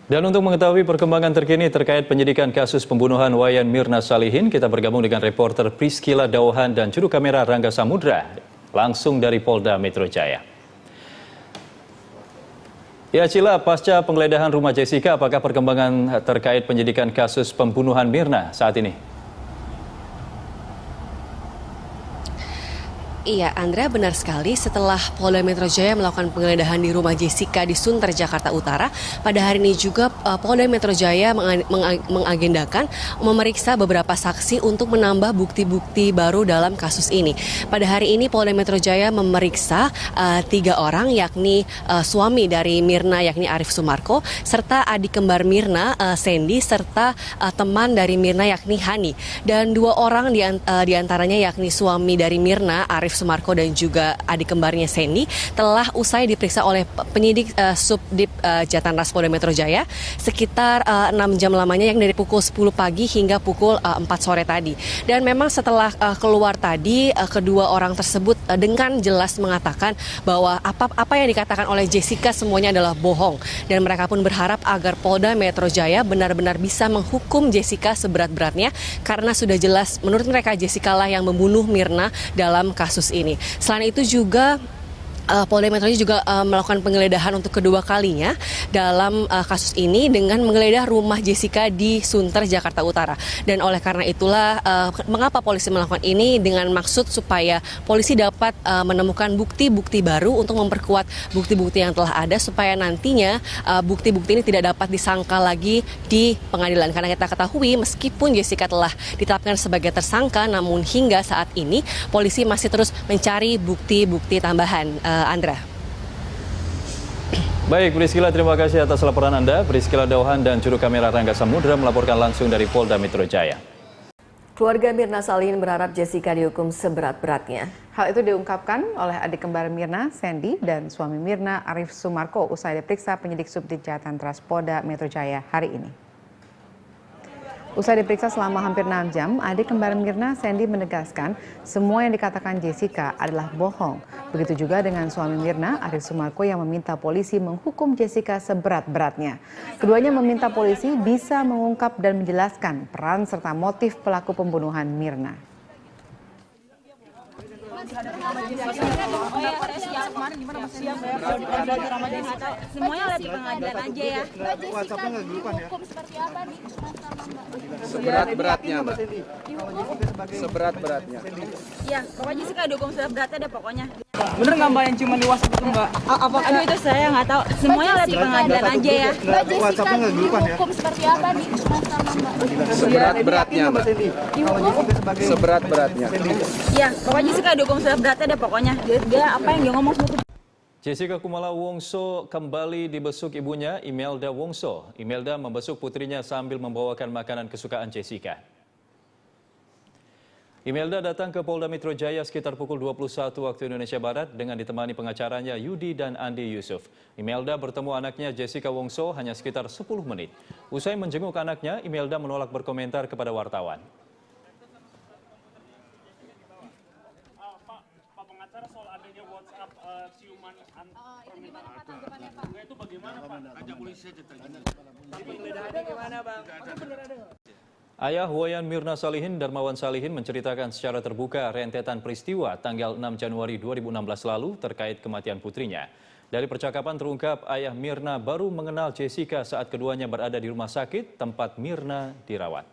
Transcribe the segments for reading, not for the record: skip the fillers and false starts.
Dan untuk mengetahui perkembangan terkini terkait penyidikan kasus pembunuhan Wayan Mirna Salihin, kita bergabung dengan reporter Priscila Dauhan dan juru kamera Rangga Samudra langsung dari Polda Metro Jaya. Ya Cila, pasca penggeledahan rumah Jessica, apakah perkembangan terkait penyidikan kasus pembunuhan Mirna saat ini? Iya, Andra, benar sekali. Setelah Polda Metro Jaya melakukan penggeledahan di rumah Jessica di Sunter, Jakarta Utara, pada hari ini juga Polda Metro Jaya mengagendakan memeriksa beberapa saksi untuk menambah bukti-bukti baru dalam kasus ini. Pada hari ini Polda Metro Jaya memeriksa 3 orang, yakni suami dari Mirna, yakni Arif Sumarko, serta adik kembar Mirna, Sandy, serta teman dari Mirna, yakni Hani. Dan 2 orang di antaranya, yakni suami dari Mirna, Arif Sumarko, dan juga adik kembarnya Sandy, telah usai diperiksa oleh penyidik Subdit Jatanras Polda Metro Jaya sekitar 6 jam lamanya, yang dari pukul 10 pagi hingga pukul 4 sore tadi. Dan memang setelah keluar tadi, kedua orang tersebut dengan jelas mengatakan bahwa apa yang dikatakan oleh Jessica semuanya adalah bohong, dan mereka pun berharap agar Polda Metro Jaya benar-benar bisa menghukum Jessica seberat-beratnya, karena sudah jelas menurut mereka Jessica lah yang membunuh Mirna dalam kasus ini. Selain itu juga Polda Metro Jaya juga melakukan penggeledahan untuk kedua kalinya dalam kasus ini dengan menggeledah rumah Jessica di Sunter, Jakarta Utara. Dan oleh karena itulah mengapa polisi melakukan ini, dengan maksud supaya polisi dapat menemukan bukti-bukti baru untuk memperkuat bukti-bukti yang telah ada, supaya nantinya bukti-bukti ini tidak dapat disangka lagi di pengadilan. Karena kita ketahui meskipun Jessica telah ditetapkan sebagai tersangka, namun hingga saat ini polisi masih terus mencari bukti-bukti tambahan. Andra. Baik, Priscila, terima kasih atas laporan Anda. Priscila Dauhan dan juru kamera Rangga Samudra melaporkan langsung dari Polda Metro Jaya. Keluarga Mirna Salihin berharap Jessica dihukum seberat-beratnya. Hal itu diungkapkan oleh adik kembar Mirna, Sandy, dan suami Mirna, Arif Sumarko, usai diperiksa penyidik Subdit Jatanras Polda Metro Jaya hari ini. Usai diperiksa selama hampir 6 jam, adik kembar Mirna, Sandy, menegaskan semua yang dikatakan Jessica adalah bohong. Begitu juga dengan suami Mirna, Arif Sumarko, yang meminta polisi menghukum Jessica seberat-beratnya. Keduanya meminta polisi bisa mengungkap dan menjelaskan peran serta motif pelaku pembunuhan Mirna. Semuanya lihat di pengadilan aja ya. Seberat-beratnya, Mbak. Seberat-beratnya. Ya, pokoknya Jessica dihukum seberat-beratnya deh pokoknya. Bener nggak Mbak yang cuma di WhatsApp itu Mbak? Aduh, itu saya nggak tahu. Semuanya lihat di pengadilan aja ya. Mbak Jessica dihukum seperti apa nih sama Mbak? Seberat-beratnya, Mbak. Seberat-beratnya. Ya, pokoknya Jessica dihukum seberat-beratnya deh pokoknya. Dia apa yang dia ngomong semua. Jessica Kumala Wongso kembali dibesuk ibunya, Imelda Wongso. Imelda membesuk putrinya sambil membawakan makanan kesukaan Jessica. Imelda datang ke Polda Metro Jaya sekitar pukul 21 waktu Indonesia Barat dengan ditemani pengacaranya Yudi dan Andi Yusuf. Imelda bertemu anaknya Jessica Wongso hanya sekitar 10 menit. Usai menjenguk anaknya, Imelda menolak berkomentar kepada wartawan. Pak pengacara, soal adanya WhatsApp ciuman permintaan itu bagaimana Pak? Ajak polisi saja tanya. Penggeledahannya gimana Bang? Ayah Wayan Mirna Salihin, Darmawan Salihin, menceritakan secara terbuka rentetan peristiwa tanggal 6 Januari 2016 lalu terkait kematian putrinya. Dari percakapan terungkap ayah Mirna baru mengenal Jessica saat keduanya berada di rumah sakit tempat Mirna dirawat.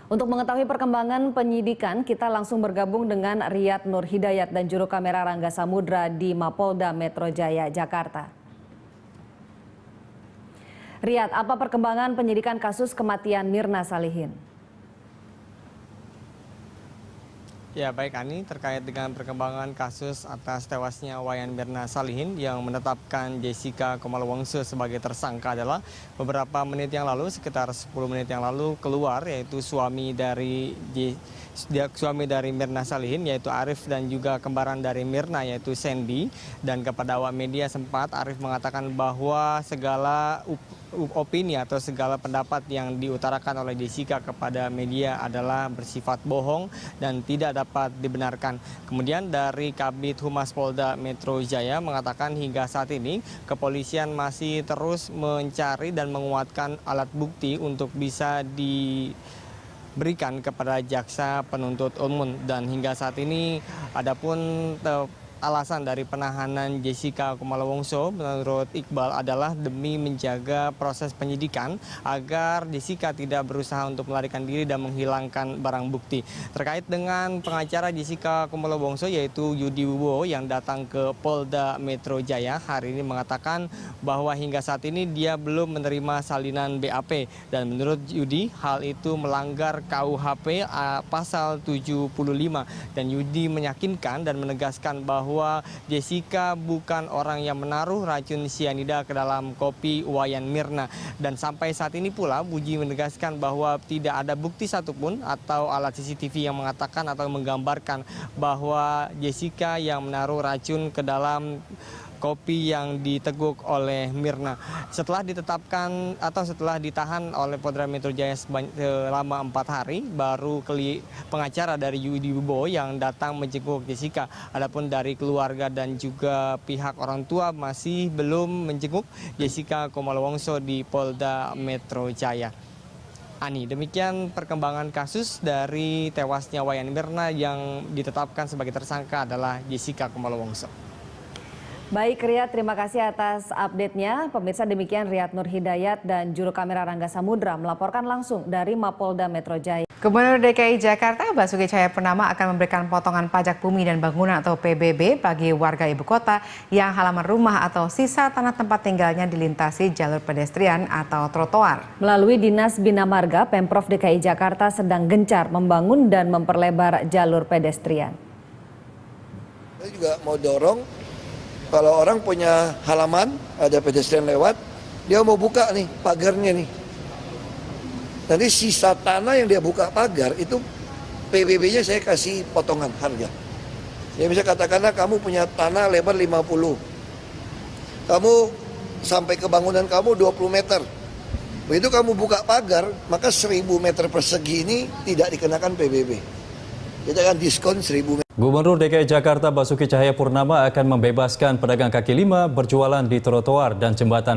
Untuk mengetahui perkembangan penyidikan, kita langsung bergabung dengan Riyad Nur Hidayat dan juru kamera Rangga Samudra di Mapolda Metro Jaya, Jakarta. Riyad, apa perkembangan penyidikan kasus kematian Mirna Salihin? Ya baik Ani, terkait dengan perkembangan kasus atas tewasnya Wayan Mirna Salihin yang menetapkan Jessica Kumala Wongso sebagai tersangka adalah beberapa menit yang lalu, sekitar 10 menit yang lalu keluar, yaitu suami dari Mirna Salihin yaitu Arif dan juga kembaran dari Mirna yaitu Sandy. Dan kepada awak media sempat Arif mengatakan bahwa segala opini atau segala pendapat yang diutarakan oleh Jessica kepada media adalah bersifat bohong dan tidak dapat dibenarkan. Kemudian dari Kabid Humas Polda Metro Jaya mengatakan hingga saat ini kepolisian masih terus mencari dan menguatkan alat bukti untuk bisa diberikan kepada jaksa penuntut umum. Dan hingga saat ini adapun alasan dari penahanan Jessica Kumala Wongso menurut Iqbal adalah demi menjaga proses penyidikan agar Jessica tidak berusaha untuk melarikan diri dan menghilangkan barang bukti. Terkait dengan pengacara Jessica Kumala Wongso yaitu Yudi Wibowo yang datang ke Polda Metro Jaya hari ini mengatakan bahwa hingga saat ini dia belum menerima salinan BAP, dan menurut Yudi hal itu melanggar KUHP pasal 75, dan Yudi meyakinkan dan menegaskan bahwa Jessica bukan orang yang menaruh racun sianida ke dalam kopi Wayan Mirna. Dan sampai saat ini pula Buji menegaskan bahwa tidak ada bukti satupun atau alat CCTV yang mengatakan atau menggambarkan bahwa Jessica yang menaruh racun ke dalam kopi yang diteguk oleh Mirna. Setelah ditetapkan atau setelah ditahan oleh Polda Metro Jaya selama 4 hari, baru pengacara dari Yudi Wibowo yang datang menjenguk Jessica. Adapun dari keluarga dan juga pihak orang tua masih belum menjenguk Jessica Kumala Wongso di Polda Metro Jaya. Ani, demikian perkembangan kasus dari tewasnya Wayan Mirna yang ditetapkan sebagai tersangka adalah Jessica Kumala Wongso. Baik Riyad, terima kasih atas update-nya. Pemirsa, demikian Riyad Nur Hidayat dan juru kamera Rangga Samudra melaporkan langsung dari Mapolda Metro Jaya. Gubernur DKI Jakarta Basuki Cahayapurnama akan memberikan potongan pajak bumi dan bangunan atau PBB bagi warga ibu kota yang halaman rumah atau sisa tanah tempat tinggalnya dilintasi jalur pedestrian atau trotoar. Melalui Dinas Bina Marga, Pemprov DKI Jakarta sedang gencar membangun dan memperlebar jalur pedestrian. Saya juga mau dorong, kalau orang punya halaman, ada pedestrian lewat, dia mau buka nih pagarnya nih. Nanti sisa tanah yang dia buka pagar itu PBB-nya saya kasih potongan harga. Ya bisa katakanlah kamu punya tanah lebar 50. Kamu sampai ke bangunan kamu 20 meter. Begitu kamu buka pagar, maka 1000 meter persegi ini tidak dikenakan PBB. Kita akan diskon 1000 meter. Gubernur DKI Jakarta Basuki Cahayapurnama akan membebaskan pedagang kaki lima berjualan di trotoar dan jembatan